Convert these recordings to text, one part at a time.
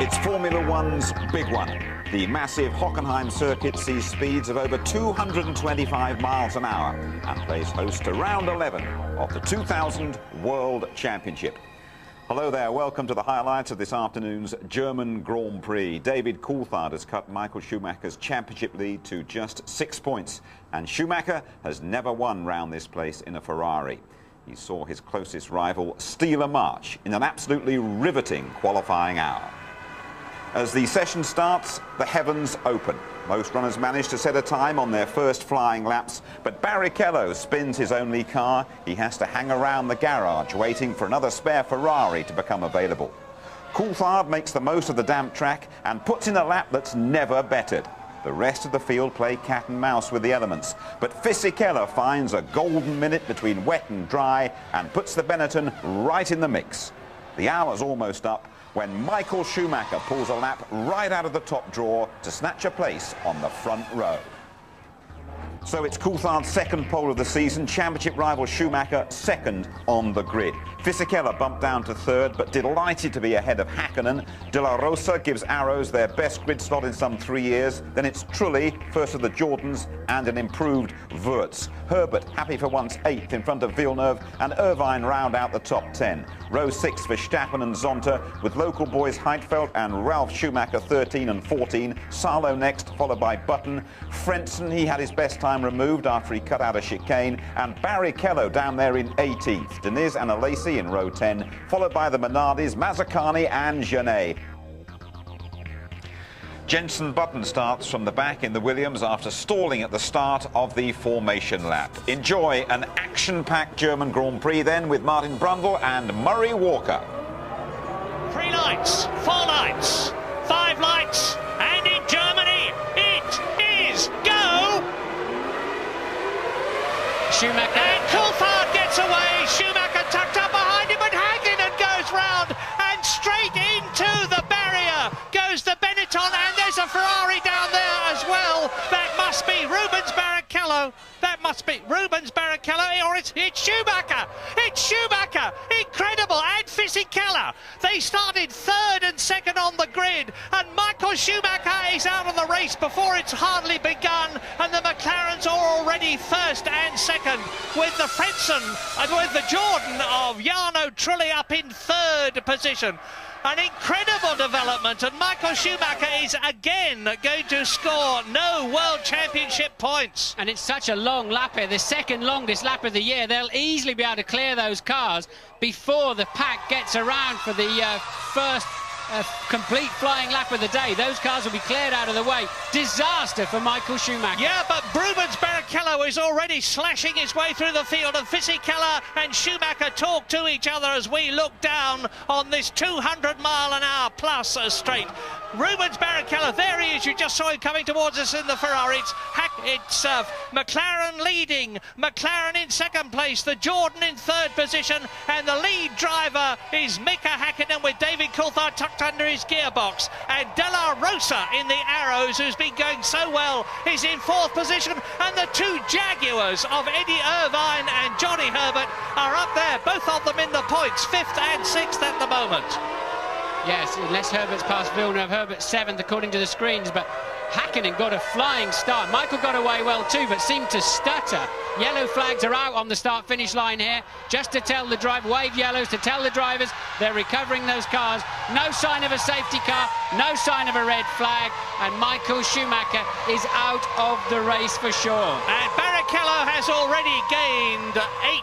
It's Formula One's big one. The massive Hockenheim circuit sees speeds of over 225 miles an hour and plays host to round 11 of the 2000 World Championship. Hello there, welcome to the highlights of this afternoon's German Grand Prix. David Coulthard has cut Michael Schumacher's championship lead to just 6 points, and Schumacher has never won round this place in a Ferrari. He saw his closest rival steal a march in an absolutely riveting qualifying hour. As the session starts, the heavens open. Most runners manage to set a time on their first flying laps, but Barrichello spins his only car. He has to hang around the garage waiting for another spare Ferrari to become available. Coulthard makes the most of the damp track and puts in a lap that's never bettered. The rest of the field play cat and mouse with the elements, but Fisichella finds a golden minute between wet and dry and puts the Benetton right in the mix. The hour's almost up when Michael Schumacher pulls a lap right out of the top drawer to snatch a place on the front row. So it's Coulthard's second pole of the season, championship rival Schumacher second on the grid. Fisichella bumped down to third, but delighted to be ahead of Häkkinen. De La Rosa gives Arrows their best grid slot in some 3 years. Then it's Trulli, first of the Jordans, and an improved Wurz. Herbert, happy for once, 8th in front of Villeneuve, and Irvine round out the top 10. Row 6 for Verstappen and Zonta, with local boys Heidfeld and Ralf Schumacher 13 and 14. Salo next, followed by Button. Frentzen, he had his best time removed after he cut out a chicane, and Barrichello down there in 18th. Deniz and Alesi in row 10, followed by the Minardis, Mazzacani and Genet. Jenson Button starts from the back in the Williams after stalling at the start of the formation lap. Enjoy an action-packed German Grand Prix then with Martin Brundle and Murray Walker. 3 lights, 4 lights, 5 lights, and in Germany it is go! Schumacher. And Coulthard gets away. Schumacher tucked up behind him, but Häkkinen goes round and straight into the barrier goes the Benetton, and there's a Ferrari down there as well. That must be Rubens Barrichello. That must be Rubens Barrichello, or it's Schumacher. It's Schumacher. Incredible. And Fisichella. They started third and second on the grid, and Michael Schumacher is out of the race before it's hardly begun, and the McLarens are already first and second, with the Frentzen and with the Jordan of Jarno Trulli up in third position. An incredible development, and Michael Schumacher is again going to score no World Championship points. And it's such a long lap here, the second longest lap of the year. They'll easily be able to clear those cars before the pack gets around for the first complete flying lap of the day. Those cars will be cleared out of the way. Disaster for Michael Schumacher. Yeah, but Rubens Barrichello is already slashing his way through the field, and Fisichella and Schumacher talk to each other as we look down on this 200-mile-an-hour plus straight. Rubens Barrichello, there he is, you just saw him coming towards us in the Ferrari. It's McLaren leading, McLaren in second place, the Jordan in third position, and the lead driver is Mika Häkkinen with David Coulthard tucked under his gearbox, and De La Rosa in the Arrows, who's been going so well, is in fourth position, and the 2 Jaguars of Eddie Irvine and Johnny Herbert are up there, both of them in the points, 5th and 6th at the moment. Yes, unless Herbert's past Villeneuve, Herbert's 7th according to the screens, but Häkkinen got a flying start. Michael got away well too, but seemed to stutter. Yellow flags are out on the start-finish line here, just to tell the drive, wave yellows to tell the drivers they're recovering those cars. No sign of a safety car, no sign of a red flag, and Michael Schumacher is out of the race for sure. And Barrichello has already gained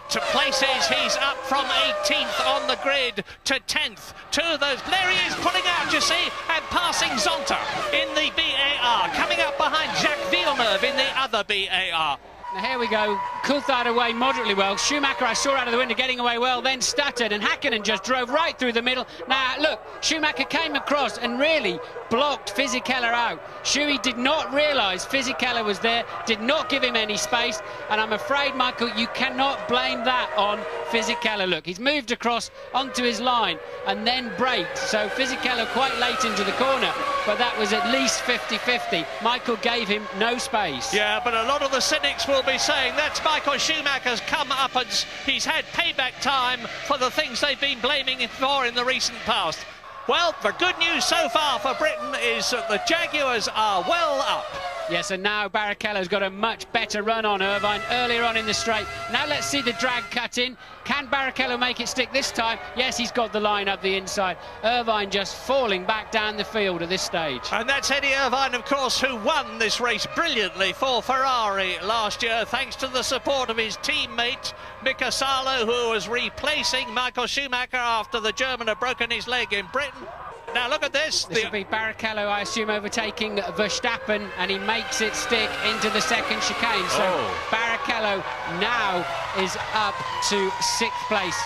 8 places. He's up from 18th on the grid to 10th. 2 of those, there he is pulling out, you see, and passing Zonta in the BAR, coming up behind Jacques Villeneuve in the other BAR. Now here we go, Coulthard away moderately well. Schumacher I saw out of the window getting away well, then stuttered, and Häkkinen just drove right through the middle. Now look, Schumacher came across and really blocked Fisichella out. Schuey did not realise Fisichella was there, did not give him any space, and I'm afraid, Michael, you cannot blame that on Fisichella. Look, he's moved across onto his line and then braked, so Fisichella quite late into the corner, but that was at least 50-50. Michael gave him no space. Yeah, but a lot of the cynics will be saying that's Michael Schumacher's come-uppance. He's had payback time for the things they've been blaming him for in the recent past. Well, the good news so far for Britain is that the Jaguars are well up. Yes, and now Barrichello's got a much better run on Irvine earlier on in the straight. Now let's see the drag cut in. Can Barrichello make it stick this time? Yes, he's got the line up the inside. Irvine just falling back down the field at this stage. And that's Eddie Irvine, of course, who won this race brilliantly for Ferrari last year, thanks to the support of his teammate, Mika Salo, who was replacing Michael Schumacher after the German had broken his leg in Britain. Now look at this. This will be Barrichello, I assume, overtaking Verstappen, and he makes it stick into the second chicane. So Barrichello now is up to 6th place.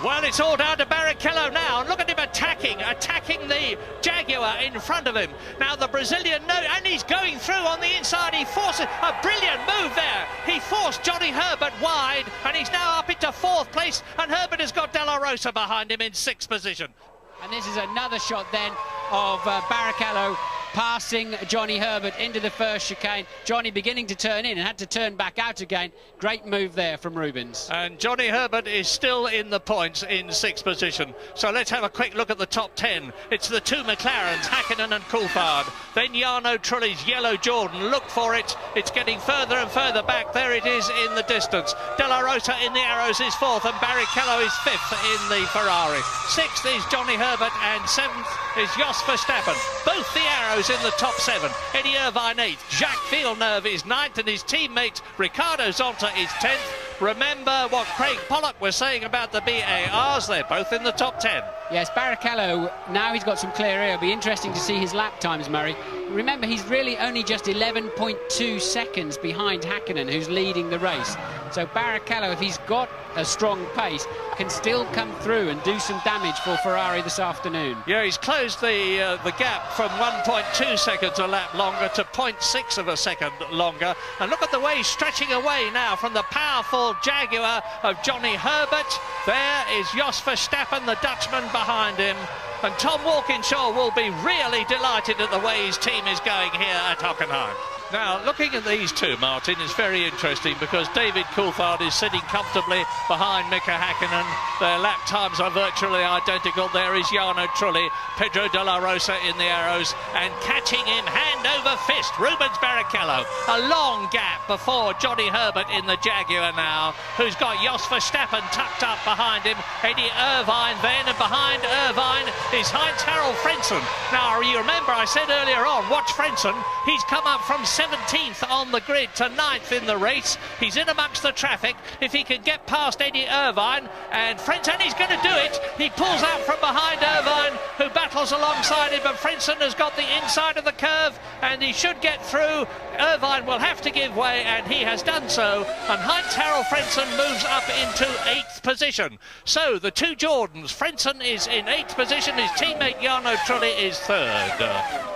Well, it's all down to Barrichello now, and look at him attacking the Jaguar in front of him. Now the Brazilian, and he's going through on the inside. He forces a brilliant move there. He forced Johnny Herbert wide, and he's now up into 4th place, and Herbert has got De La Rosa behind him in 6th position. And this is another shot then of Barrichello passing Johnny Herbert into the first chicane. Johnny beginning to turn in and had to turn back out again. Great move there from Rubens. And Johnny Herbert is still in the points in 6th position. So let's have a quick look at the top 10. It's the two McLarens, Hakkinen and Coulthard. Then Jarno Trulli's yellow Jordan. Look for it. It's getting further and further back. There it is in the distance. De La Rosa in the arrows is 4th, and Barrichello is 5th in the Ferrari. 6th is Johnny Herbert, and 7th is Jos Verstappen. Both the arrows in the top 7. Eddie Irvine 8th, Jacques Villeneuve is 9th, and his teammate Ricardo Zonta is 10th. Remember what Craig Pollock was saying about the BARs, they're both in the top 10. Yes, Barrichello, now he's got some clear air. It'll be interesting to see his lap times, Murray. Remember, he's really only just 11.2 seconds behind Hakkinen, who's leading the race. So Barrichello, if he's got a strong pace, can still come through and do some damage for Ferrari this afternoon. Yeah, he's closed the gap from 1.2 seconds a lap longer to 0.6 of a second longer. And look at the way he's stretching away now from the powerful Jaguar of Johnny Herbert. There is Jos Verstappen, the Dutchman, behind him. And Tom Walkinshaw will be really delighted at the way his team is going here at Hockenheim. Now, looking at these two, Martin, is very interesting because David Coulthard is sitting comfortably behind Mika Hakkinen. Their lap times are virtually identical. There is Jarno Trulli, Pedro De La Rosa in the arrows, and catching him hand over fist, Rubens Barrichello. A long gap before Johnny Herbert in the Jaguar now, who's got Jos Verstappen tucked up behind him. Eddie Irvine then, and behind Irvine is Heinz-Harald Frentzen. Now, you remember I said earlier on, watch Frentzen. He's come up from 17th on the grid to 9th in the race. He's in amongst the traffic. If he can get past Eddie Irvine, and Frentzen, he's going to do it. He pulls out from behind Irvine, who battles alongside him, but Frentzen has got the inside of the curve, and he should get through. Irvine will have to give way, and he has done so, and Heinz-Harald Frentzen moves up into 8th position. So the two Jordans, Frentzen is in 8th position, his teammate Jarno Trulli is 3rd.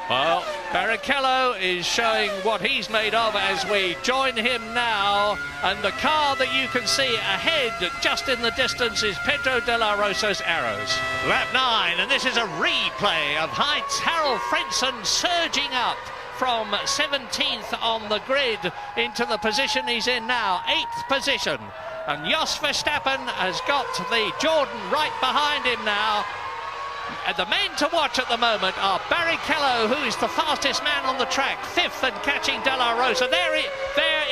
Well, Barrichello is showing what he's made of as we join him now, and the car that you can see ahead just in the distance is Pedro De La Rosa's arrows. Lap 9, and this is a replay of Heinz-Harald Frentzen surging up from 17th on the grid into the position he's in now, 8th position. And Jos Verstappen has got the Jordan right behind him now. And the men to watch at the moment are Barrichello, who is the fastest man on the track, 5th and catching De La Rosa. There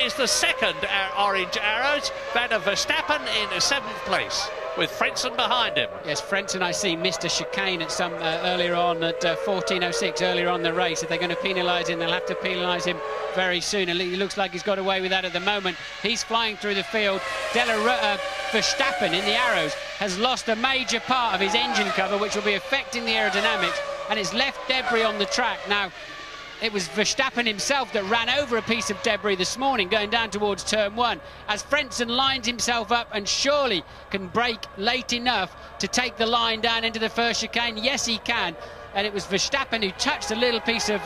is the second orange arrows, that of Verstappen in 7th place, with Frentzen behind him. Yes, Frentzen, I see, missed a chicane at some earlier on at 14.06 earlier on the race. If they're going to penalise him, they'll have to penalise him very soon. And he looks like he's got away with that at the moment. He's flying through the field. Verstappen in the arrows has lost a major part of his engine cover, which will be affecting the aerodynamics, and it's left debris on the track. Now, it was Verstappen himself that ran over a piece of debris this morning going down towards turn 1, as Frentzen lines himself up and surely can brake late enough to take the line down into the first chicane. Yes, he can. And it was Verstappen who touched a little piece of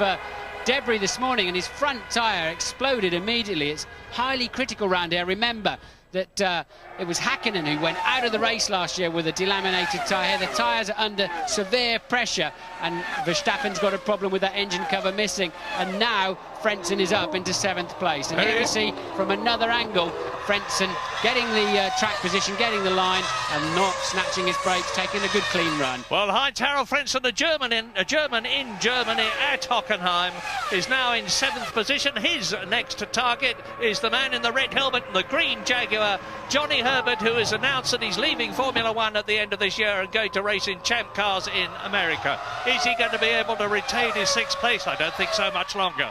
debris this morning, and his front tyre exploded immediately. It's highly critical round here. Remember that it was Hakkinen who went out of the race last year with a delaminated tyre. The tyres are under severe pressure, and Verstappen's got a problem with that engine cover missing. And now Frentzen is up into 7th place. And here we see from another angle, Frentzen getting the track position, getting the line, and not snatching his brakes, taking a good clean run. Well, Heinz-Harald Frentzen, a German in Germany at Hockenheim, is now in 7th position. His next target is the man in the red helmet and the green Jaguar, Johnny Herbert, who has announced that he's leaving Formula One at the end of this year and going to race in champ cars in America. Is he going to be able to retain his 6th place? I don't think so much longer.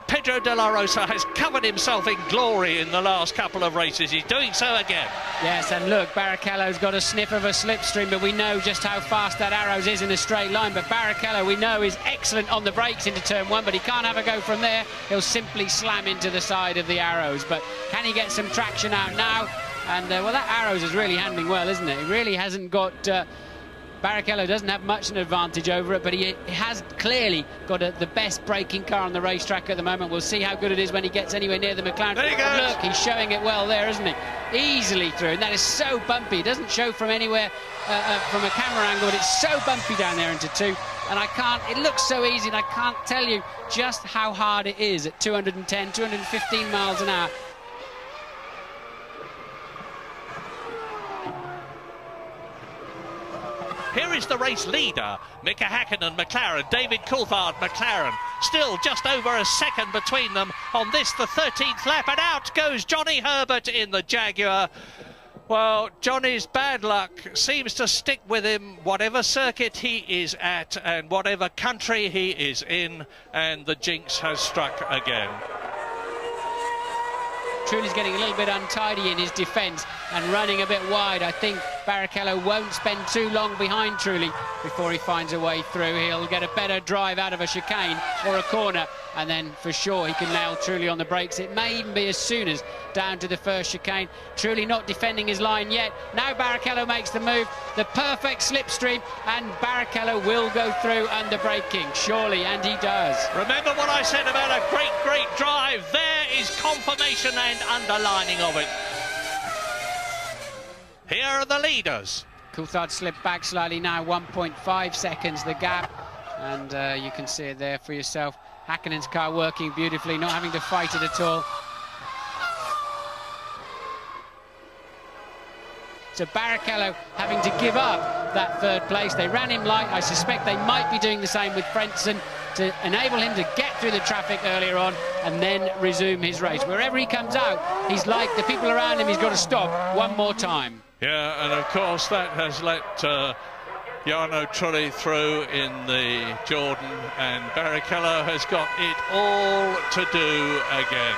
Pedro de la Rosa has covered himself in glory in the last couple of races. He's doing so again. Yes, and look, Barrichello's got a sniff of a slipstream, but we know just how fast that Arrows is in a straight line. But Barrichello, we know, is excellent on the brakes into turn 1, but he can't have a go from there. He'll simply slam into the side of the Arrows. But can he get some traction out now? And, well, that Arrows is really handling well, isn't it? He really hasn't got... Barrichello doesn't have much an advantage over it, but he has clearly got the best braking car on the racetrack at the moment. We'll see how good it is when he gets anywhere near the McLaren. There he goes. Look, he's showing it well there, isn't he? Easily through, and that is so bumpy. It doesn't show from anywhere from a camera angle, but it's so bumpy down there into 2. And it looks so easy, and I can't tell you just how hard it is at 210, 215 miles an hour. Here is the race leader, Mika Häkkinen, McLaren, David Coulthard, McLaren. Still just over a second between them on this, the 13th lap, and out goes Johnny Herbert in the Jaguar. Well, Johnny's bad luck seems to stick with him, whatever circuit he is at and whatever country he is in, and the jinx has struck again. Trulli's getting a little bit untidy in his defence and running a bit wide. I think Barrichello won't spend too long behind Trulli before he finds a way through. He'll get a better drive out of a chicane or a corner, and then for sure he can nail Trulli on the brakes. It may even be as soon as down to the first chicane. Trulli not defending his line yet. Now Barrichello makes the move, the perfect slipstream, and Barrichello will go through under braking, surely, and he does. Remember what I said about a great drive? There is confirmation and underlining of it. Here are the leaders. Coulthard slipped back slightly now, 1.5 seconds the gap, and you can see it there for yourself. Häkkinen's car working beautifully, not having to fight it at all. So Barrichello having to give up that 3rd place. They ran him light. I suspect they might be doing the same with Frentzen to enable him to get through the traffic earlier on and then resume his race. Wherever he comes out, he's like the people around him, he's got to stop one more time. Yeah, and of course that has let Jarno Trulli through in the Jordan, and Barrichello has got it all to do again.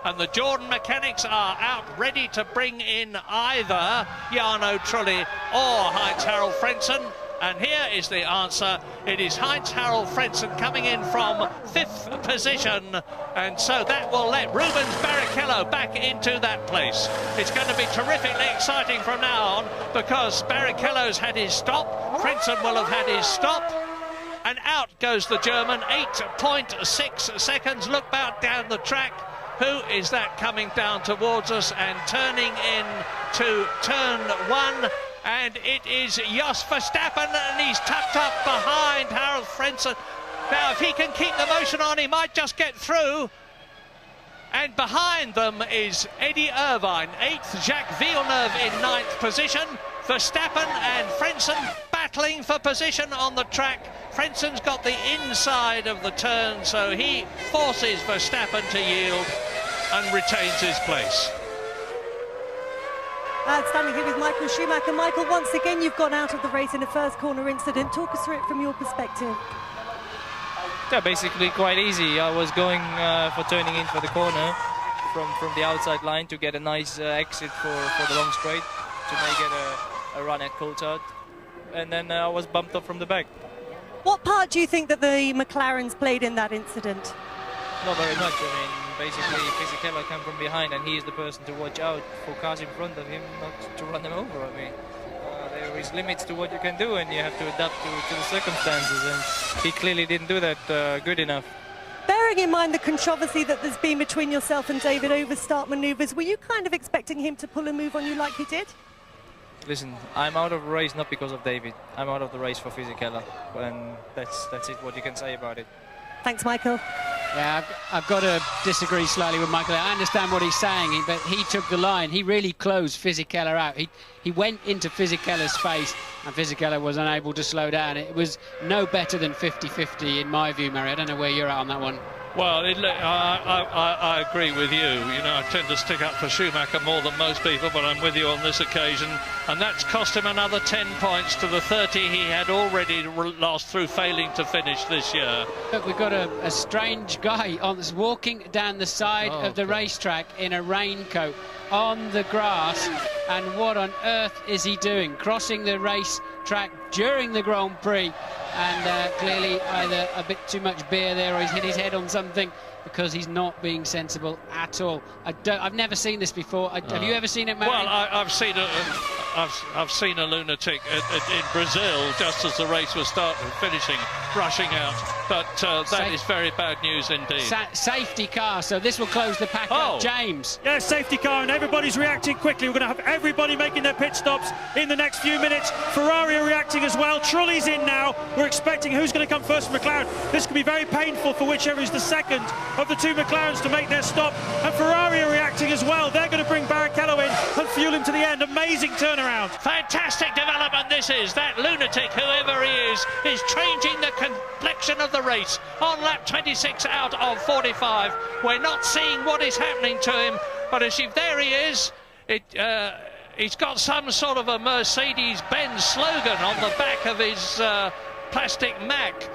And the Jordan mechanics are out ready to bring in either Jarno Trulli or Heinz-Harald Frentzen. And here is the answer. It is Heinz-Harald Frentzen coming in from 5th position. And so that will let Rubens Barrichello back into that place. It's going to be terrifically exciting from now on, because Barrichello's had his stop. Frentzen will have had his stop. And out goes the German, 8.6 seconds. Look back down the track. Who is that coming down towards us and turning in to turn 1? And it is Jos Verstappen, and he's tucked up behind Harald Frentzen. Now, if he can keep the motion on, he might just get through. And behind them is Eddie Irvine, 8th, Jacques Villeneuve in 9th position. Verstappen and Frentzen battling for position on the track. Frentzen's got the inside of the turn, so he forces Verstappen to yield and retains his place. Standing here with Michael Schumacher. Michael, once again you've gone out of the race in a first corner incident. Talk us through it from your perspective. Yeah, basically quite easy. I was going for turning in for the corner from the outside line to get a nice exit for the long straight to make it a run at Coulthard, and then I was bumped up from the back. What part do you think that the McLarens played in that incident? Not very much. I mean, basically Fisichella came from behind, and he is the person to watch out for cars in front of him, not to run them over. I mean, there is limits to what you can do, and you have to adapt to the circumstances, and he clearly didn't do that good enough. Bear bearing in mind the controversy that there's been between yourself and David over start manoeuvres, were you kind of expecting him to pull a move on you like he did? Listen, I'm out of the race not because of David. I'm out of the race for Fisichella, and that's it. What you can say about it. Thanks, Michael. Yeah, I've got to disagree slightly with Michael. I understand what he's saying, but he took the line. He really closed Fisichella out. He went into Fisichella's face, and Fisichella was unable to slow down. It was no better than 50-50 in my view, Murray. I don't know where you're at on that one. Well, I agree with you. You know, I tend to stick up for Schumacher more than most people, but I'm with you on this occasion. And that's cost him another 10 points to the 30 he had already lost through failing to finish this year. Look, we've got a strange guy walking down the side of the racetrack in a raincoat on the grass. And what on earth is he doing? Crossing the racetrack during the Grand Prix. And clearly either a bit too much beer there or he's hit his head on something, because he's not being sensible at all. I've never seen this before. Have you ever seen it, Mary? Well, I've seen a lunatic in Brazil just as the race was finishing, rushing out. But that is very bad news indeed. Safety car, so this will close the pack up. James. Yeah, safety car, and everybody's reacting quickly. We're going to have everybody making their pit stops in the next few minutes. Ferrari are reacting as well. Trulli's in now. We're expecting who's going to come first for McLaren. This could be very painful for whichever is the second of the two McLarens to make their stop. And Ferrari are reacting as well. They're going to bring Barrichello in and fuel him to the end. Amazing turnaround. Fantastic development this is. That lunatic, whoever he is changing the complexion of the race on lap 26 out of 45. We're not seeing what is happening to him, but as if there he is, he's got some sort of a Mercedes-Benz slogan on the back of his plastic Mac.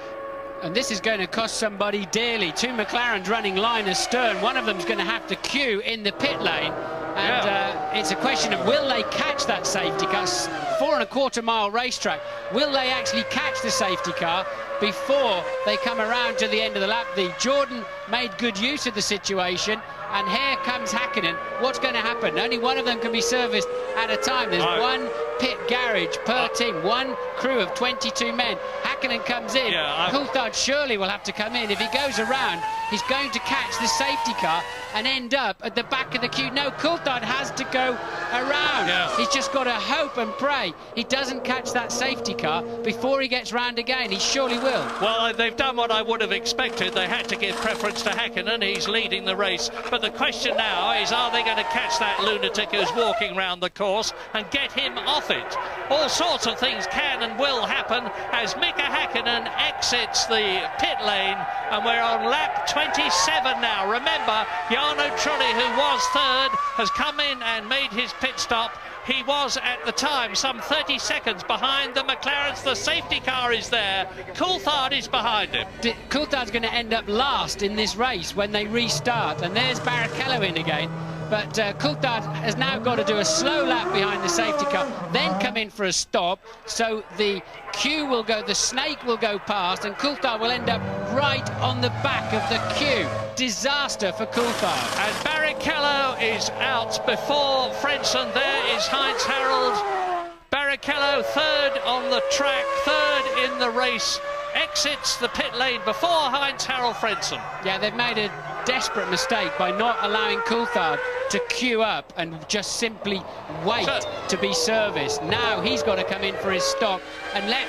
And this is going to cost somebody dearly. Two McLarens running line astern. One of them's going to have to queue in the pit lane. And it's a question of, will they catch that safety car? 4.25 mile racetrack. Will they actually catch the safety car before they come around to the end of the lap? The Jordan made good use of the situation. And here comes Hakkinen. What's going to happen? Only one of them can be serviced at a time. There's one pit garage per team, one crew of 22 men. Hakkinen comes in. Coulthard surely will have to come in. If he goes around, he's going to catch the safety car and end up at the back of the queue. No, Coulthard has to go around. He's just got to hope and pray he doesn't catch that safety car before he gets round again. He surely will. Well, they've done what I would have expected. They had to give preference to Hakkinen. He's leading the race. But the question now is, are they going to catch that lunatic who's walking round the course and get him off it? All sorts of things can and will happen as Mika Hakkinen exits the pit lane, and we're on lap 27 now. Remember, Jarno Trulli, who was third, has come in and made his pit stop. He was at the time some 30 seconds behind the McLarens. The safety car is there. Coulthard is behind him. Coulthard's going to end up last in this race when they restart. And there's Barrichello in again. But Coulthard has now got to do a slow lap behind the safety car, then come in for a stop. So the queue will go, the snake will go past, and Coulthard will end up right on the back of the queue. Disaster for Coulthard. And Barrichello is out before Frentzen. There is Heinz Harald. Barrichello third on the track, third in the race. Exits the pit lane before Heinz Harald Frentzen. Yeah, they've made a desperate mistake by not allowing Coulthard to queue up and just simply wait to be serviced. Now he's got to come in for his stop and let...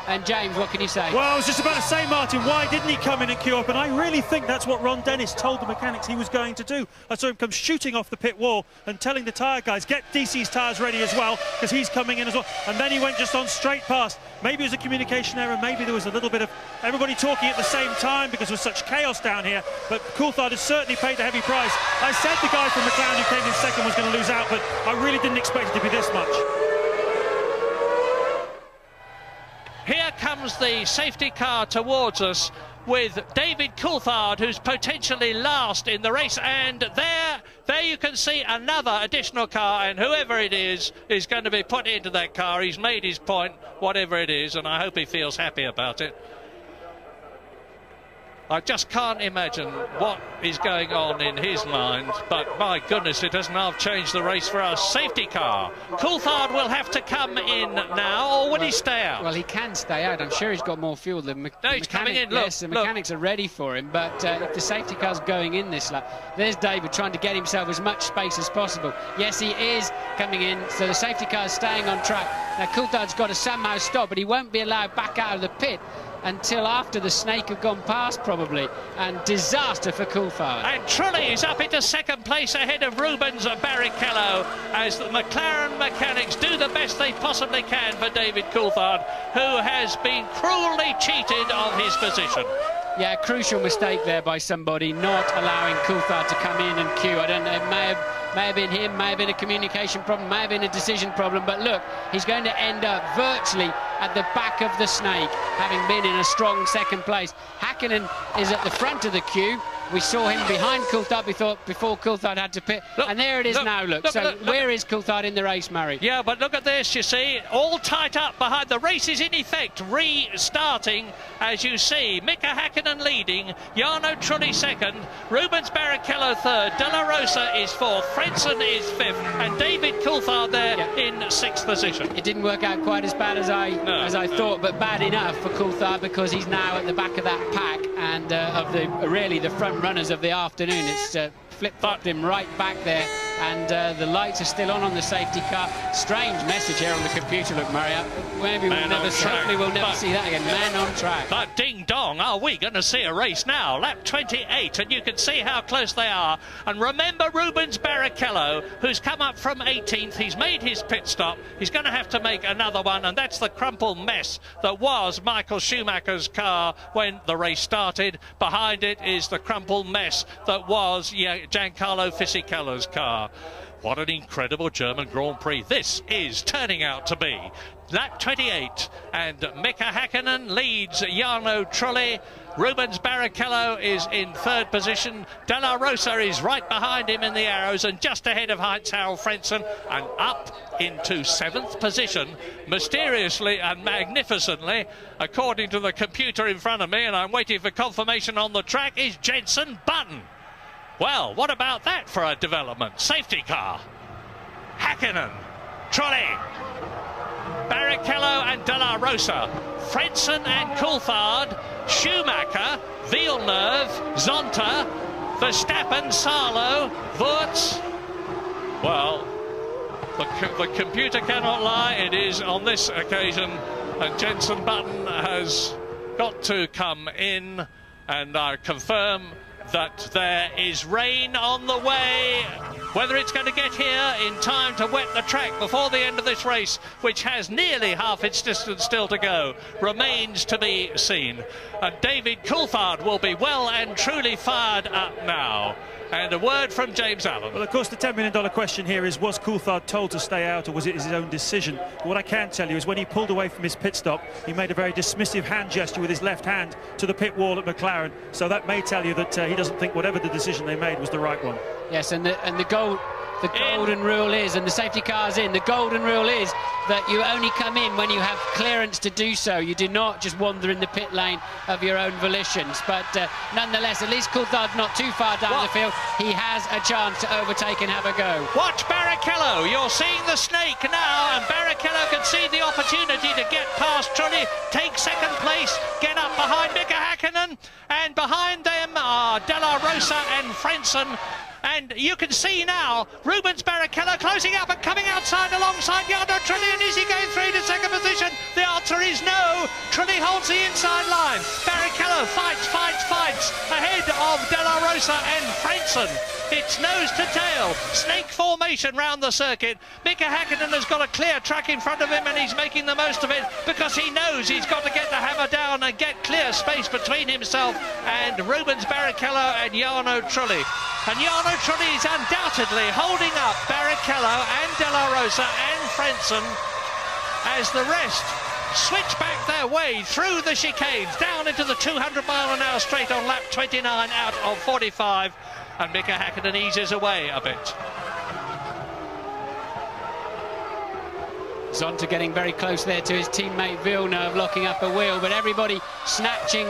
And James, what can you say? Well, I was just about to say, Martin, why didn't he come in and queue up? And I really think that's what Ron Dennis told the mechanics he was going to do. I saw him come shooting off the pit wall and telling the tyre guys, get DC's tyres ready as well, because he's coming in as well. And then he went just on straight past. Maybe it was a communication error, maybe there was a little bit of everybody talking at the same time because there was such chaos down here. But Coulthard has certainly paid a heavy price. I said the guy from McLaren who came in second was going to lose out, but I really didn't expect it to be this much. Here comes the safety car towards us with David Coulthard, who's potentially last in the race. And there you can see another additional car, and whoever it is going to be put into that car. He's made his point, whatever it is, and I hope he feels happy about it. I just can't imagine what is going on in his mind, but my goodness, it doesn't half change the race for us. Safety car. Coulthard will have to come in now, or will he stay out? Well, he can stay out. I'm sure he's got more fuel. The he's coming in. Look, yes, the mechanics are ready for him, but if the safety car's going in this lap, there's David trying to get himself as much space as possible. Yes, he is coming in, so the safety car's staying on track. Now, Coulthard's got to somehow stop, but he won't be allowed back out of the pit until after the snake have gone past, probably, and disaster for Coulthard. And Trulli is up into second place ahead of Rubens Barrichello as the McLaren mechanics do the best they possibly can for David Coulthard, who has been cruelly cheated of his position. Yeah, crucial mistake there by somebody, not allowing Coulthard to come in and queue. I don't know, it may have been him, may have been a communication problem, may have been a decision problem, but look, he's going to end up virtually at the back of the snake, having been in a strong second place. Hakkinen is at the front of the queue. We saw him behind Coulthard before Coulthard had to pit. Look, and there it is now, look. So where is Coulthard in the race, Murray? Yeah, but look at this, you see, all tied up behind. The race is in effect restarting, as you see. Mika Hakkinen leading, Jarno Trulli second, Rubens Barrichello third, De La Rosa is fourth, Frentzen is fifth, and David Coulthard there in sixth position. It didn't work out quite as bad as I thought, but bad enough for Coulthard, because he's now at the back of that pack and of the front runners of the afternoon. It's flip-flopped him right back there, and the lights are still on the safety car. Strange message here on the computer, look, Murray. Maybe hopefully we'll never see that again. Man on track. But ding dong, are we going to see a race now? Lap 28, and you can see how close they are. And remember Rubens Barrichello, who's come up from 18th. He's made his pit stop. He's going to have to make another one, and that's the crumpled mess that was Michael Schumacher's car when the race started. Behind it is the crumpled mess that was Giancarlo Fisichella's car. What an incredible German Grand Prix this is turning out to be. Lap 28, and Mika Hakkinen leads Jarno Trulli. Rubens Barrichello is in third position. De La Rosa is right behind him in the arrows and just ahead of Heinz-Harald Frentzen, and up into seventh position, mysteriously and magnificently, according to the computer in front of me, and I'm waiting for confirmation on the track, is Jenson Button. Well, what about that for a development? Safety car. Hakkinen, Trulli, Barrichello and De La Rosa, Frentzen and Coulthard, Schumacher, Villeneuve, Zonta, Verstappen, Salo, Wurz. Well, the computer cannot lie. It is on this occasion, and Jenson Button has got to come in, and I confirm that there is rain on the way. Whether it's going to get here in time to wet the track before the end of this race, which has nearly half its distance still to go, remains to be seen. And David Coulthard will be well and truly fired up now. And a word from James Allen. Well, of course, the $10 million question here is, was Coulthard told to stay out, or was it his own decision? But what I can tell you is when he pulled away from his pit stop, he made a very dismissive hand gesture with his left hand to the pit wall at McLaren. So that may tell you that he doesn't think whatever the decision they made was the right one. Yes, and the golden rule is, and the safety car's in, the golden rule is that you only come in when you have clearance to do so. You do not just wander in the pit lane of your own volitions. But nonetheless, at least Coulthard's not too far down the field. He has a chance to overtake and have a go. Watch Barrichello. You're seeing the snake now, and Barrichello can see the opportunity to get past Trulli, take second place, get up behind Mika Hakkinen, and behind them are De La Rosa and Frentzen. And you can see now Rubens Barrichello closing up and coming outside alongside Jarno Trulli. And is he going through to second position? The answer is no. Trulli holds the inside line. Barrichello fights ahead of De La Rosa and Frentzen. It's nose to tail, snake formation round the circuit. Mika Hakkinen has got a clear track in front of him, and he's making the most of it because he knows he's got to get the hammer down and get clear space between himself and Rubens Barrichello and Jarno Trulli. And Jarno Trulli is undoubtedly holding up Barrichello and De La Rosa and Frentzen as the rest switch back their way through the chicanes down into the 200-mile-an-hour straight on lap 29 out of 45. And Mika Hakkinen eases away a bit. Zonta getting very close there to his teammate Villeneuve, locking up a wheel, but everybody snatching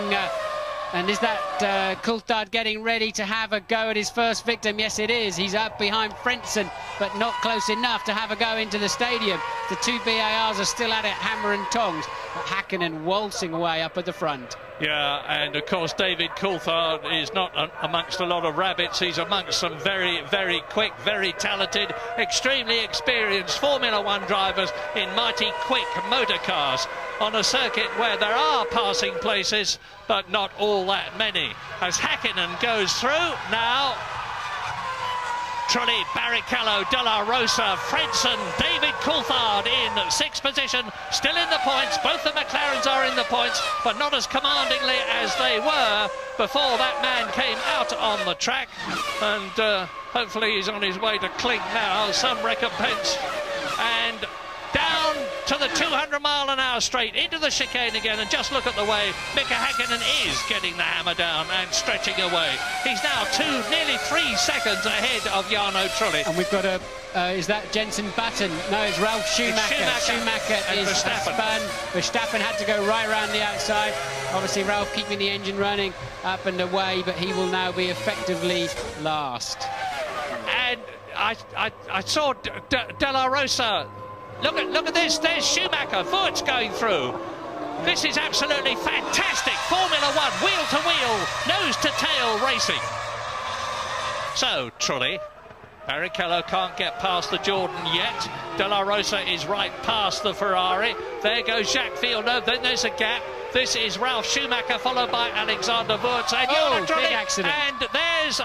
And is that Coulthard getting ready to have a go at his first victim? Yes, it is. He's up behind Frentzen, but not close enough to have a go into the stadium. The two BARs are still at it, hammer and tongs. But Häkkinen waltzing away up at the front. Yeah, and of course David Coulthard is not amongst a lot of rabbits. He's amongst some very, very quick, very talented, extremely experienced Formula One drivers in mighty quick motor cars on a circuit where there are passing places, but not all that many. As Häkkinen goes through now, Trulli, Barrichello, De La Rosa, Frentzen, David Coulthard in sixth position, still in the points. Both the McLarens are in the points, but not as commandingly as they were before that man came out on the track. And hopefully he's on his way to clink now, some recompense. And down to the 200-mile-an-hour straight, into the chicane again, and just look at the way Mika Häkkinen is getting the hammer down and stretching away. He's now nearly 3 seconds ahead of Jarno Trulli. And we've got a, is that Jenson Button? No, it's Ralf Schumacher. Schumacher is Verstappen. spun. Verstappen had to go right around the outside. Obviously, Ralf keeping the engine running up and away, but he will now be effectively last. And I saw De La Rosa. Look at this, there's Schumacher, Voigt's going through. This is absolutely fantastic. Formula One, wheel to wheel, nose to tail racing. So, Trulli, Barrichello can't get past the Jordan yet. De La Rosa is right past the Ferrari. There goes Jacques Villeneuve, then there's a gap. This is Ralf Schumacher, followed by Alexander Voigt. And Jarno Trulli, big accident. and there's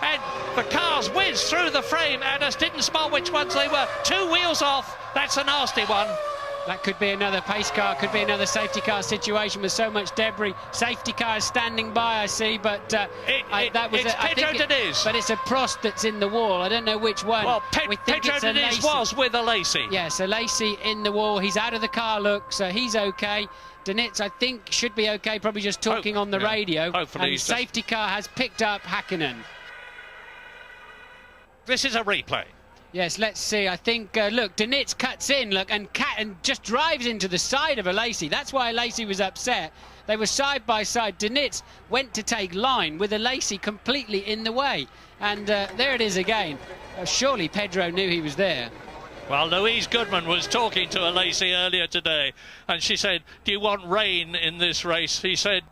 and the cars whizzed through the frame and us didn't spot which ones they were. 2 wheels off, that's a nasty one. That could be another pace car, could be another safety car situation with so much debris. Safety car is standing by, I see, but that was it's Pedro Diniz. But it's a Prost that's in the wall. I don't know which one. Well, Pedro Diniz was with a Lacey. Yeah, so Lacey in the wall. He's out of the car, look, so he's okay. Diniz, I think, should be okay, probably just talking on the radio. Hopefully. And safety car has picked up Häkkinen. This is a replay. Yes, let's see. I think, look, Diniz cuts in, look, and just drives into the side of a Lacey. That's why Lacey was upset. They were side by side. Diniz went to take line with a Lacey completely in the way. And there it is again. Surely Pedro knew he was there. Well, Louise Goodman was talking to a Lacey earlier today, and she said, do you want rain in this race? He said,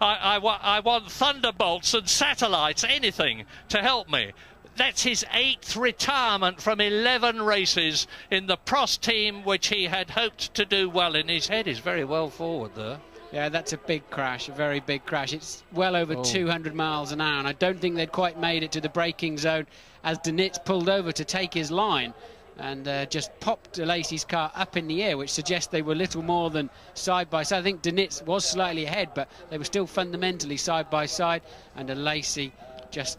I want thunderbolts and satellites, anything to help me. That's his 8th retirement from 11 races in the Prost team, which he had hoped to do well in. His head is very well forward there. Yeah, that's a big crash, a very big crash. It's well over 200 miles an hour, and I don't think they'd quite made it to the braking zone as Diniz pulled over to take his line and just popped Lacey's car up in the air, which suggests they were little more than side by side. I think Diniz was slightly ahead, but they were still fundamentally side by side, and a Lacey just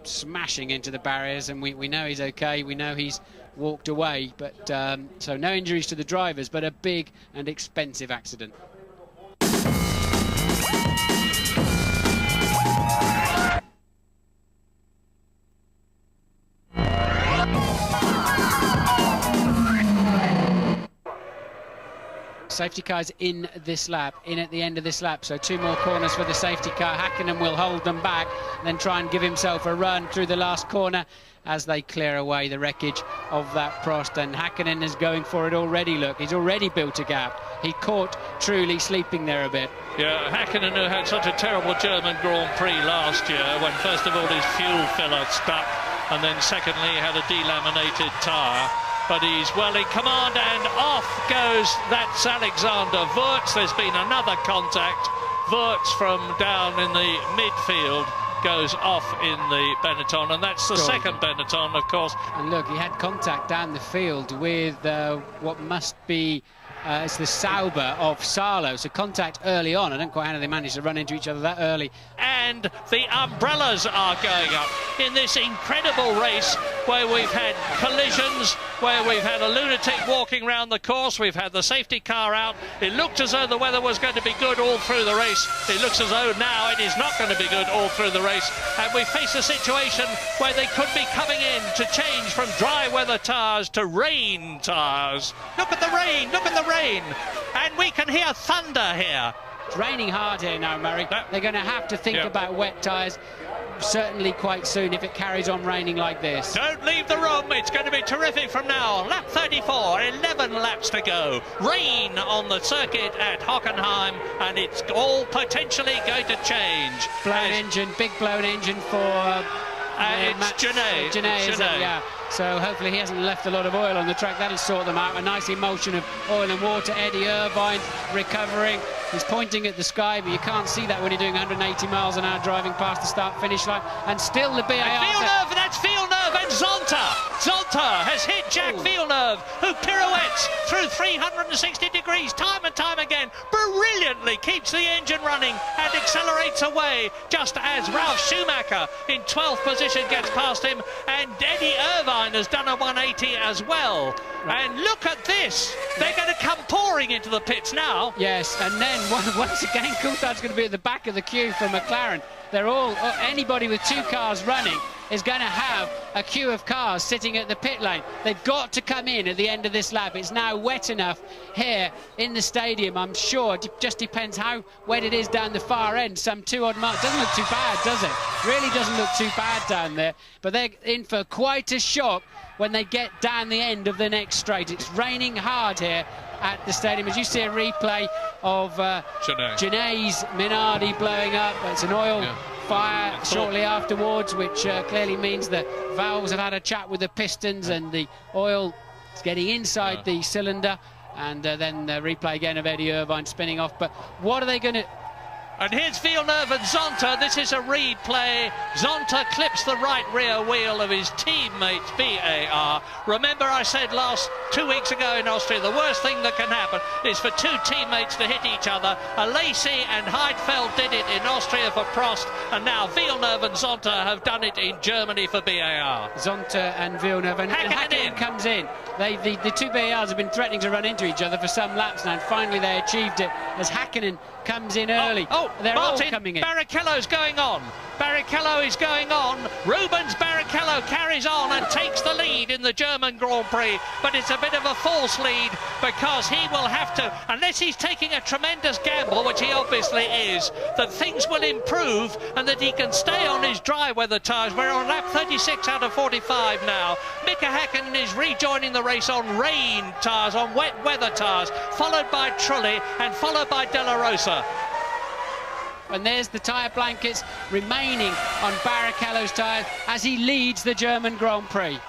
smashing into the barriers, and we know he's okay, we know he's walked away, but so no injuries to the drivers, but a big and expensive accident. Safety cars in this lap, in at the end of this lap, so 2 more corners for the safety car. Häkkinen will hold them back, then try and give himself a run through the last corner as they clear away the wreckage of that Prost. And Häkkinen is going for it already, look, he's already built a gap. He caught Trulli sleeping there a bit. Yeah, Häkkinen, who had such a terrible German Grand Prix last year, when first of all his fuel filler stuck, and then secondly he had a delaminated tyre. But he's well in command, and off goes, that's Alexander Voigt. There's been another contact. Voigt from down in the midfield goes off in the Benetton, and that's the second Benetton, of course. And look, he had contact down the field with what must be it's the Sauber of Salo, so contact early on. I don't quite know how they managed to run into each other that early. And the umbrellas are going up in this incredible race where we've had collisions, where we've had a lunatic walking around the course, we've had the safety car out. It looked as though the weather was going to be good all through the race. It looks as though now it is not going to be good all through the race, and we face a situation where they could be coming in to change from dry weather tyres to rain tyres. Look at the rain, look at the rain, and we can hear thunder here. It's raining hard here now, Murray. They're going to have to think about wet tyres certainly quite soon if it carries on raining like this. Don't leave the room. It's going to be terrific from now. Lap 34, 11 laps to go. Rain on the circuit at Hockenheim, and it's all potentially going to change. Big blown engine for it's Genet. Genet, is it? Yeah. So hopefully he hasn't left a lot of oil on the track. That'll sort them out. A nice emulsion of oil and water. Eddie Irvine recovering. He's pointing at the sky, but you can't see that when you're doing 180 miles an hour driving past the start-finish line. And still the BAR... Villeneuve, that's Villeneuve and Zonta. Zonta has hit Jack Villeneuve, who pirouettes through 360 degrees time and time again. Brilliantly keeps the engine running and accelerates away, just as Ralf Schumacher in 12th position gets past him. And Eddie Irvine has done a 180 as well. And look at this. They're going to come pouring into the pits now. Yes, and then once again, Coulthard's going to be at the back of the queue for McLaren. They're all, anybody with two cars running is going to have a queue of cars sitting at the pit lane. They've got to come in at the end of this lap. It's now wet enough here in the stadium, I'm sure. It just depends how wet it is down the far end. Some 2 odd miles. Doesn't look too bad, does it? Really doesn't look too bad down there. But they're in for quite a shock when they get down the end of the next straight. It's raining hard here at the stadium. As you see a replay of Genet's Minardi blowing up. It's an oil fire shortly afterwards, which clearly means the valves have had a chat with the pistons and the oil is getting inside the cylinder. And then the replay again of Eddie Irvine spinning off. But what are they going to... And here's Villeneuve and Zonta. This is a replay. Zonta clips the right rear wheel of his teammate BAR. Remember, I said 2 weeks ago in Austria, the worst thing that can happen is for two teammates to hit each other. Lacey and Heidfeld did it in Austria for Prost, and now Villeneuve and Zonta have done it in Germany for BAR. Zonta and Villeneuve, and Hakkinen comes in. The two BARs have been threatening to run into each other for some laps now, and finally they achieved it as Hakkinen comes in early. They're Martin, all coming in. Barrichello's going on. Barrichello is going on. Rubens Barrichello carries on and takes the lead in the German Grand Prix, but it's a bit of a false lead because he will have to, unless he's taking a tremendous gamble, which he obviously is, that things will improve and that he can stay on his dry weather tyres. We're on lap 36 out of 45 now. Mika Häkkinen is rejoining the race on rain tyres, on wet weather tyres, followed by Trulli and followed by De La Rosa. And there's the tyre blankets remaining on Barrichello's tyres as he leads the German Grand Prix.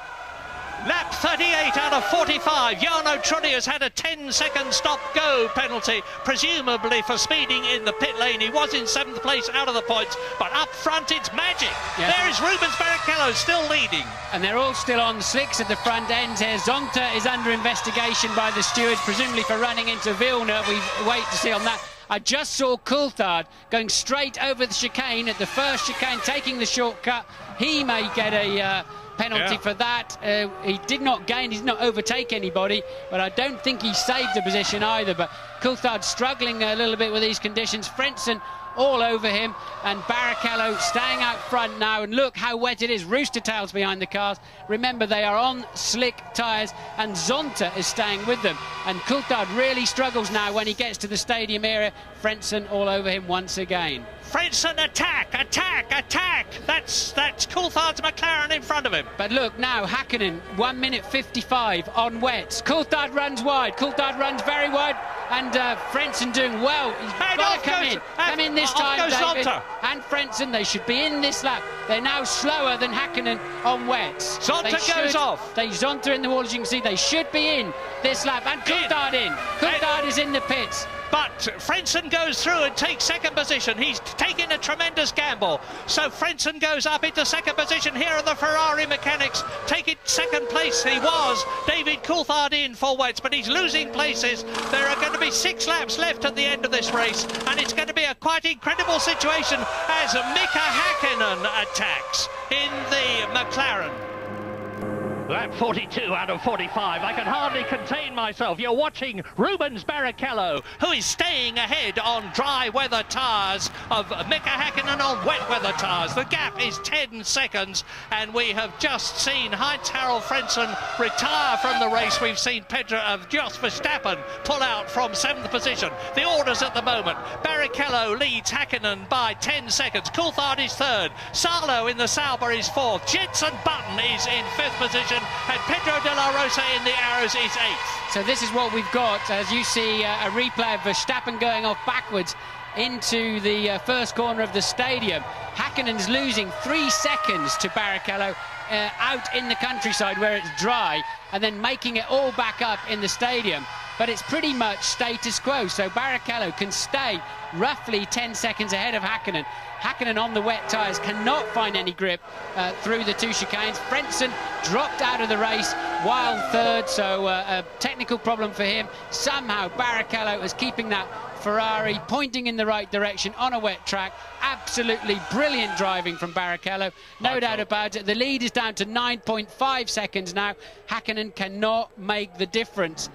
Lap 38 out of 45. Jarno Trulli has had a 10-second stop-go penalty, presumably for speeding in the pit lane. He was in 7th place out of the points, but up front it's magic. Yes. There is Rubens Barrichello still leading. And they're all still on slicks at the front end here. Zonta is under investigation by the stewards, presumably for running into Villeneuve. We wait to see on that. I just saw Coulthard going straight over the chicane at the first chicane, taking the shortcut. He may get a penalty for that. He did not gain, he did not overtake anybody, but I don't think he saved the position either. But Coulthard struggling a little bit with these conditions. Frentzen all over him, and Barrichello staying out front now, and look how wet it is. Rooster tails behind the cars. Remember, they are on slick tyres, and Zonta is staying with them, and Coulthard really struggles now when he gets to the stadium area. Frentzen all over him once again. Frentzen, attack, attack, attack! That's Coulthard's McLaren in front of him. But look now, Hakkinen, 1 minute 55 on wets. Coulthard runs wide. Coulthard runs very wide, and Frentzen doing well. He's got to come in this time, David. Zonta. And Frentzen, they should be in this lap. They're now slower than Hakkinen on wets. Zonta goes off. Zonta in the wall, as you can see. They should be in this lap, and Coulthard in. Coulthard is in the pits. But Frentzen goes through and takes 2nd position. He's taking a tremendous gamble. So Frentzen goes up into 2nd position. Here are the Ferrari mechanics taking 2nd place. He was David Coulthard in for wets, but he's losing places. There are going to be 6 laps left at the end of this race, and it's going to be a quite incredible situation as Mika Häkkinen attacks in the McLaren. Lap 42 out of 45. I can hardly contain myself. You're watching Rubens Barrichello, who is staying ahead on dry weather tyres of Mika Häkkinen on wet weather tyres. The gap is 10 seconds, and we have just seen Heinz-Harald Frentzen retire from the race. We've seen Jos Verstappen pull out from 7th position. The orders at the moment: Barrichello leads Häkkinen by 10 seconds. Coulthard is 3rd. Salo in the Sauber is 4th. Jenson Button is in 5th position. And Pedro de la Rosa in the Arrows is 8th. So this is what we've got, as you see a replay of Verstappen going off backwards into the first corner of the stadium. Häkkinen's losing 3 seconds to Barrichello out in the countryside where it's dry, and then making it all back up in the stadium. But it's pretty much status quo, so Barrichello can stay roughly 10 seconds ahead of Häkkinen. Häkkinen on the wet tyres cannot find any grip through the 2 chicanes. Frentzen dropped out of the race while 3rd, so a technical problem for him. Somehow Barrichello is keeping that Ferrari pointing in the right direction on a wet track. Absolutely brilliant driving from Barrichello, no doubt about it. The lead is down to 9.5 seconds now. Häkkinen cannot make the difference.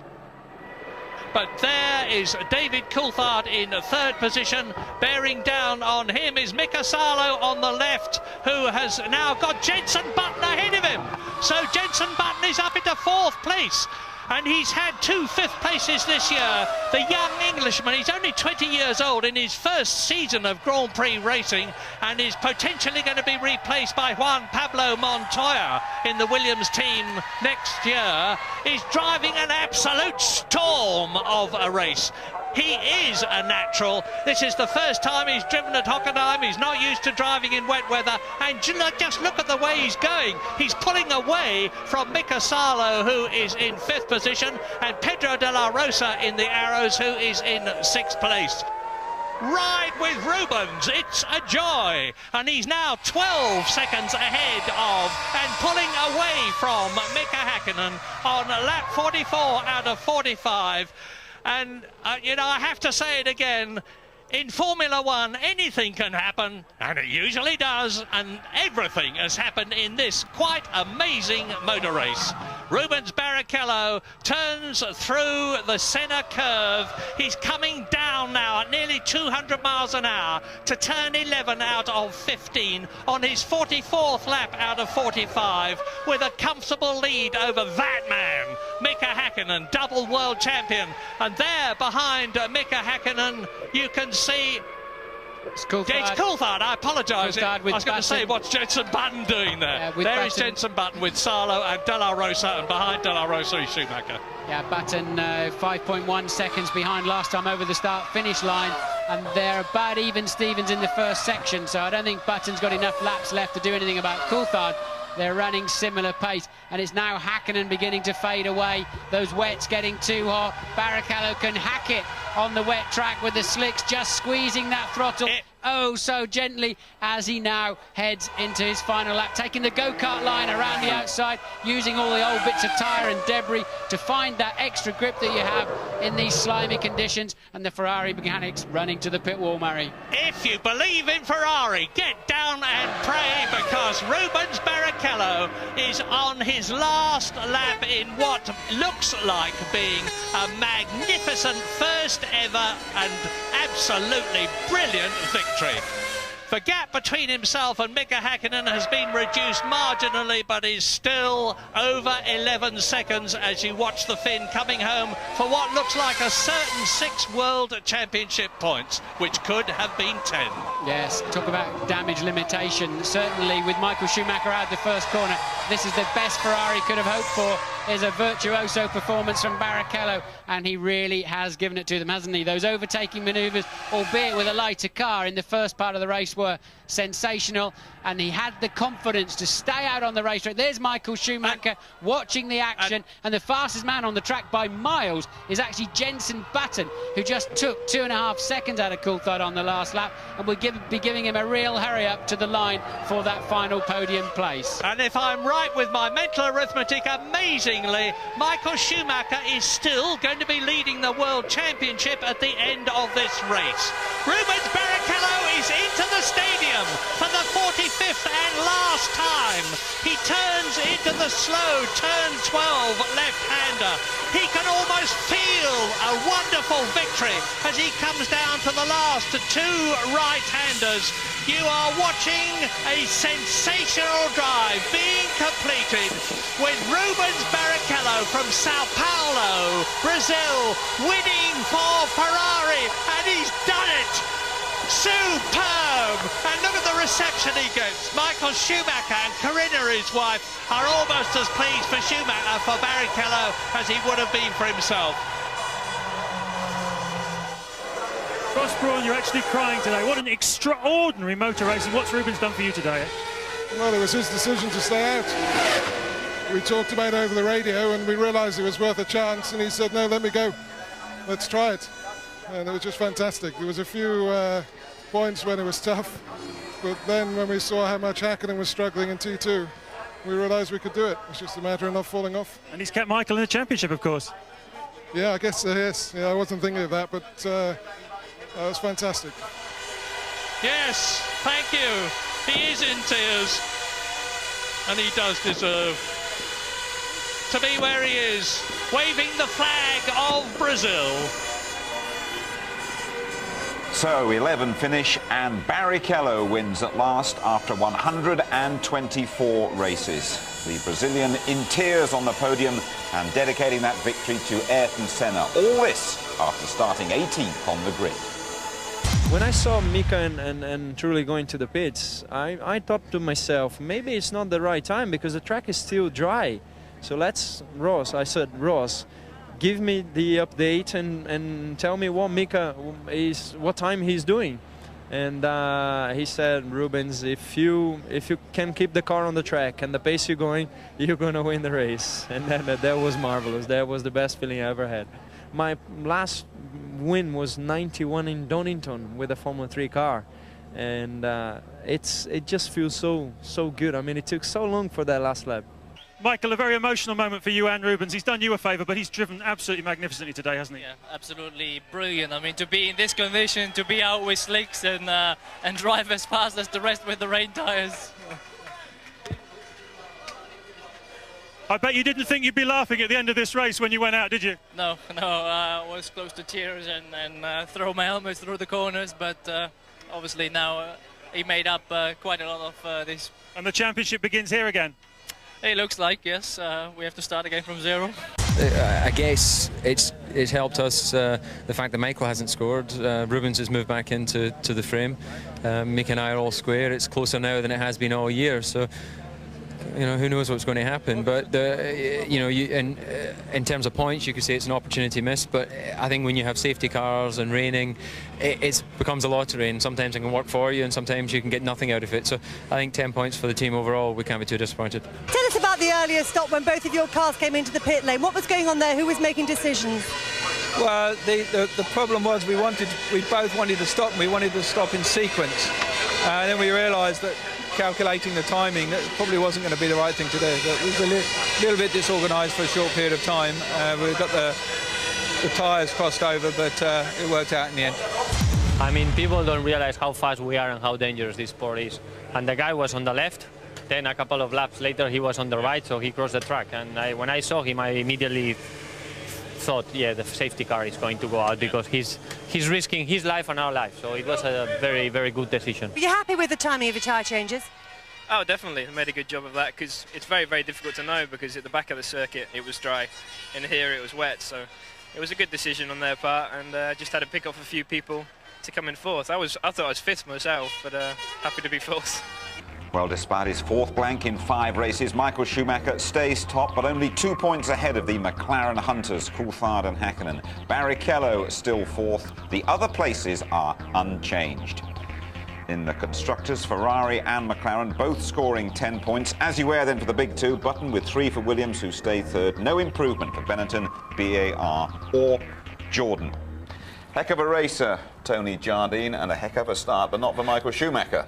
But there is David Coulthard in 3rd position. Bearing down on him is Mika Salo on the left, who has now got Jenson Button ahead of him. So Jenson Button is up into 4th place. And he's had 2 5th places this year. The young Englishman, he's only 20 years old, in his 1st season of Grand Prix racing, and is potentially going to be replaced by Juan Pablo Montoya in the Williams team next year. He's driving an absolute storm of a race. He is a natural. This is the first time he's driven at Hockenheim. He's not used to driving in wet weather. And just look at the way he's going. He's pulling away from Mika Salo, who is in 5th position, and Pedro de la Rosa in the Arrows, who is in 6th place. Ride with Rubens, it's a joy. And he's now 12 seconds ahead of and pulling away from Mika Häkkinen on lap 44 out of 45. And, you know, I have to say it again, in Formula One, anything can happen, and it usually does, and everything has happened in this quite amazing motor race. Rubens Barrichello turns through the centre curve. He's coming down now at nearly 200 miles an hour to turn 11 out of 15 on his 44th lap out of 45, with a comfortable lead over that man, Mika Häkkinen, double world champion. And there behind Mika Häkkinen, you can see it's Coulthard. I apologise. I was going to say, what's Jenson Button doing there? There is Jenson Button with Salo and De La Rosa, and behind De La Rosa is Schumacher. Yeah, Button 5.1 seconds behind last time over the start-finish line, and they're about even Stevens in the first section, so I don't think Button's got enough laps left to do anything about Coulthard. They're running similar pace, and it's now Häkkinen beginning to fade away. Those wets getting too hot. Barrichello can hack it on the wet track with the slicks, just squeezing that throttle oh so gently as he now heads into his final lap, taking the go-kart line around the outside, using all the old bits of tyre and debris to find that extra grip that you have in these slimy conditions. And the Ferrari mechanics running to the pit wall, Murray. If you believe in Ferrari, get down and pray, because Rubens Barrichello is on his last lap in what looks like being a magnificent first ever and absolutely brilliant victory. The gap between himself and Mika Häkkinen has been reduced marginally, but is still over 11 seconds as you watch the Finn coming home for what looks like a certain 6 World Championship points, which could have been 10. Yes, talk about damage limitation. Certainly with Michael Schumacher out the first corner, this is the best Ferrari could have hoped for, is a virtuoso performance from Barrichello, and he really has given it to them, hasn't he? Those overtaking manoeuvres, albeit with a lighter car in the first part of the race, were sensational, and he had the confidence to stay out on the racetrack. There's Michael Schumacher watching the action, and the fastest man on the track by miles is actually Jenson Button, who just took 2.5 seconds out of Coulthard on the last lap, and will be giving him a real hurry up to the line for that final podium place. And if I'm right with my mental arithmetic, amazingly, Michael Schumacher is still going to be leading the World Championship at the end of this race. Rubens Barrichello is race into the stadium for the 45th and last time. He turns into the slow turn 12 left-hander. He can almost feel a wonderful victory as he comes down to the last two right-handers. You are watching a sensational drive being completed with Rubens Barrichello from Sao Paulo, Brazil, winning for Ferrari, and he's done it! Superb! And look at the reception he gets. Michael Schumacher and Corinna, his wife, are almost as pleased for Schumacher for Barrichello as he would have been for himself. Ross Brawn, you're actually crying today. What an extraordinary motor racing. What's Rubens done for you today? Well, it was his decision to stay out. We talked about it over the radio and we realised it was worth a chance, and he said, no, let me go. Let's try it. And it was just fantastic. There was a few points when it was tough, but then when we saw how much Häkkinen was struggling in T2, we realised we could do it. It's just a matter of not falling off. And he's kept Michael in the championship, of course. Yeah, I guess yes. Yeah, I wasn't thinking of that, but that was fantastic. Yes, thank you. He is in tears, and he does deserve to be where he is, waving the flag of Brazil. So 11 finish, and Barrichello wins at last after 124 races. The Brazilian in tears on the podium and dedicating that victory to Ayrton Senna. All this after starting 18th on the grid. When I saw Mika and Trulli going to the pits, I thought to myself, maybe it's not the right time because the track is still dry. So I said, Ross, give me the update and tell me what Mika what time he's doing. And he said, Rubens, if you can keep the car on the track and the pace you're going, you're going to win the race. And that was marvelous. That was the best feeling I ever had. My last win was 91 in Donington with a Formula 3 car. And it just feels so good. I mean, it took so long for that last lap. Michael, a very emotional moment for you and Rubens. He's done you a favour, but he's driven absolutely magnificently today, hasn't he? Yeah, absolutely brilliant. I mean, to be in this condition, to be out with slicks and drive as fast as the rest with the rain tyres. I bet you didn't think you'd be laughing at the end of this race when you went out, did you? No, I was close to tears and throw my helmet through the corners, but obviously now he made up quite a lot of this. And the championship begins here again. It looks like, yes. We have to start again from zero. I guess it's helped us the fact that Michael hasn't scored. Rubens has moved back into the frame. Mick and I are all square. It's closer now than it has been all year. So, you know, who knows what's going to happen. But in terms of points, you could say it's an opportunity missed. But I think when you have safety cars and raining, it becomes a lottery, and sometimes it can work for you and sometimes you can get nothing out of it. So I think 10 points for the team overall. We can't be too disappointed. Tell us about the earlier stop when both of your cars came into the pit lane. What was going on there? Who was making decisions? Well, the problem was we both wanted to stop, and we wanted to stop in sequence. And then we realised that calculating the timing, that probably wasn't going to be the right thing to do. It was a little bit disorganised for a short period of time. We got the tyres crossed over, but it worked out in the end. I mean, people don't realise how fast we are and how dangerous this sport is. And the guy was on the left, then a couple of laps later he was on the right, so he crossed the track. And when I saw him, I immediately thought, yeah, the safety car is going to go out because he's risking his life and our life. So it was a very, very good decision. Were you happy with the timing of your tyre changes? Oh, definitely. I made a good job of that because it's very, very difficult to know because at the back of the circuit it was dry and here it was wet. So it was a good decision on their part, and just had to pick off a few people to come in fourth. I thought I was fifth myself, but happy to be fourth. Well, despite his fourth blank in 5 races, Michael Schumacher stays top, but only 2 points ahead of the McLaren hunters, Coulthard and Häkkinen. Barrichello still fourth. The other places are unchanged. In the constructors, Ferrari and McLaren both scoring 10 points. As you were then for the big two, Button with 3 for Williams, who stay third. No improvement for Benetton, BAR or Jordan. Heck of a racer, Tony Jardine, and a heck of a start, but not for Michael Schumacher.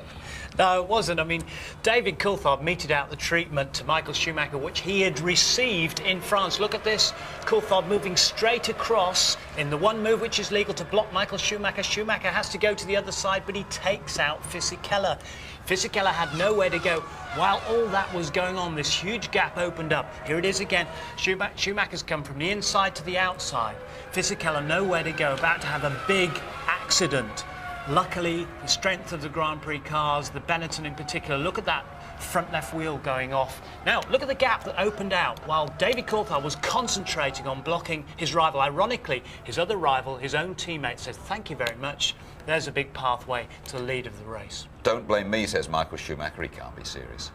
No, it wasn't. I mean, David Coulthard meted out the treatment to Michael Schumacher, which he had received in France. Look at this. Coulthard moving straight across in the one move which is legal to block Michael Schumacher. Schumacher has to go to the other side, but he takes out Fisichella. Fisichella had nowhere to go. While all that was going on, this huge gap opened up. Here it is again. Schumacher's come from the inside to the outside. Fisichella nowhere to go, about to have a big accident. Luckily, the strength of the Grand Prix cars, the Benetton in particular, look at that front left wheel going off. Now, look at the gap that opened out while David Coulthard was concentrating on blocking his rival. Ironically, his other rival, his own teammate, says, thank you very much. There's a big pathway to the lead of the race. Don't blame me, says Michael Schumacher. He can't be serious.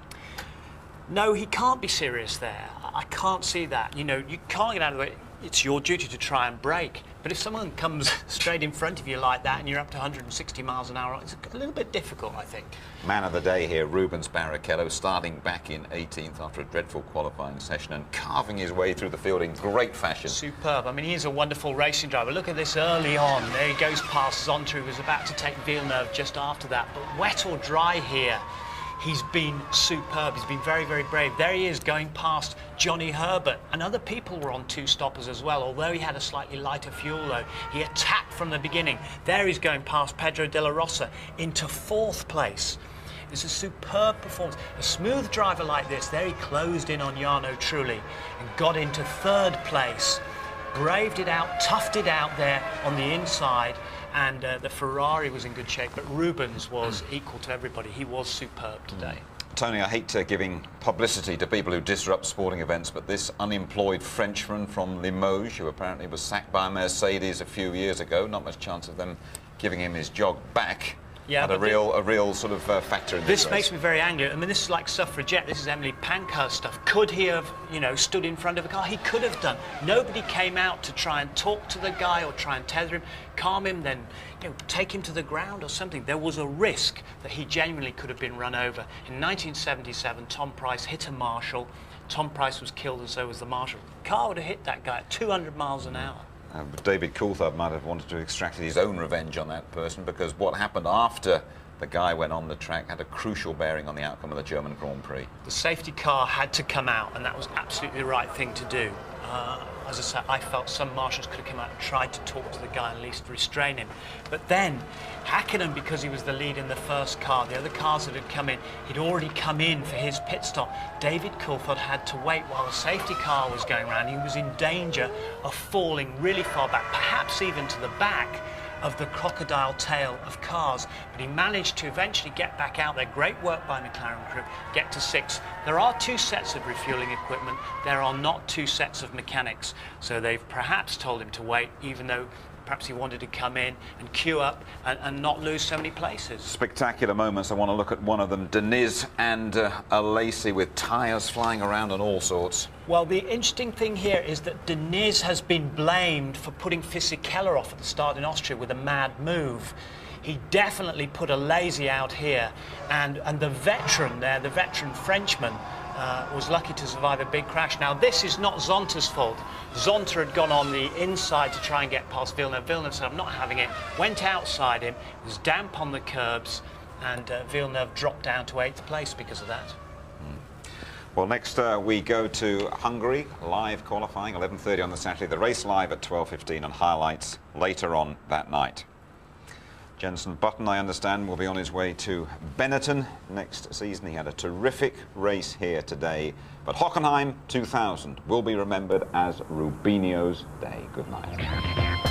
No, he can't be serious there. I can't see that. You know, you can't get out of the way. It's your duty to try and brake. But if someone comes straight in front of you like that and you're up to 160 miles an hour, it's a little bit difficult, I think. Man of the day here, Rubens Barrichello, starting back in 18th after a dreadful qualifying session and carving his way through the field in great fashion. Superb. I mean, he is a wonderful racing driver. Look at this early on. There he goes past Zonta, who was about to take Villeneuve just after that. But wet or dry here, he's been superb. He's been very, very brave. There he is going past Johnny Herbert. And other people were on two stoppers as well. Although he had a slightly lighter fuel, though, he attacked from the beginning. There he's going past Pedro de la Rosa into 4th place. It's a superb performance. A smooth driver like this, there he closed in on Jarno Trulli and got into 3rd place. Braved it out, toughed it out there on the inside. And the Ferrari was in good shape, but Rubens was equal to everybody. He was superb today. Tony, I hate giving publicity to people who disrupt sporting events, but this unemployed Frenchman from Limoges, who apparently was sacked by Mercedes a few years ago, not much chance of them giving him his job back. Yeah, had a real sort of factor in this race. Makes me very angry. I mean, this is like suffragette. This is Emily Pankhurst stuff. Could he have, you know, stood in front of a car? He could have done. Nobody came out to try and talk to the guy or try and tether him, calm him, then, you know, take him to the ground or something. There was a risk that he genuinely could have been run over. In 1977, Tom Price hit a marshal. Tom Price was killed and so was the marshal. The car would have hit that guy at 200 miles an hour. David Coulthard might have wanted to extract his own revenge on that person, because what happened after the guy went on the track had a crucial bearing on the outcome of the German Grand Prix. The safety car had to come out, and that was absolutely the right thing to do. As I said, I felt some marshals could have come out and tried to talk to the guy and at least restrain him. But then, Häkkinen, because he was the lead in the first car, the other cars that had come in, he'd already come in for his pit stop. David Coulthard had to wait while the safety car was going around. He was in danger of falling really far back, perhaps even to the back of the crocodile tail of cars, but he managed to eventually get back out there. Great work by McLaren crew, get to 6th. There are 2 sets of refueling equipment. There are not 2 sets of mechanics, so they've perhaps told him to wait, even though perhaps he wanted to come in and queue up and not lose so many places. Spectacular moments. I want to look at one of them. Deniz and Alesi with tyres flying around and all sorts. Well, the interesting thing here is that Deniz has been blamed for putting Fisichella off at the start in Austria with a mad move. He definitely put Alesi out here, and the veteran there, the veteran Frenchman, was lucky to survive a big crash. Now, this is not Zonta's fault. Zonta had gone on the inside to try and get past Villeneuve. Villeneuve said, I'm not having it. Went outside him, was damp on the curbs, and Villeneuve dropped down to 8th place because of that. Well, next we go to Hungary, live qualifying, 11:30 on the Saturday. The race live at 12:15 and highlights later on that night. Jenson Button, I understand, will be on his way to Benetton next season. He had a terrific race here today, but Hockenheim 2000 will be remembered as Rubinho's day. Good night.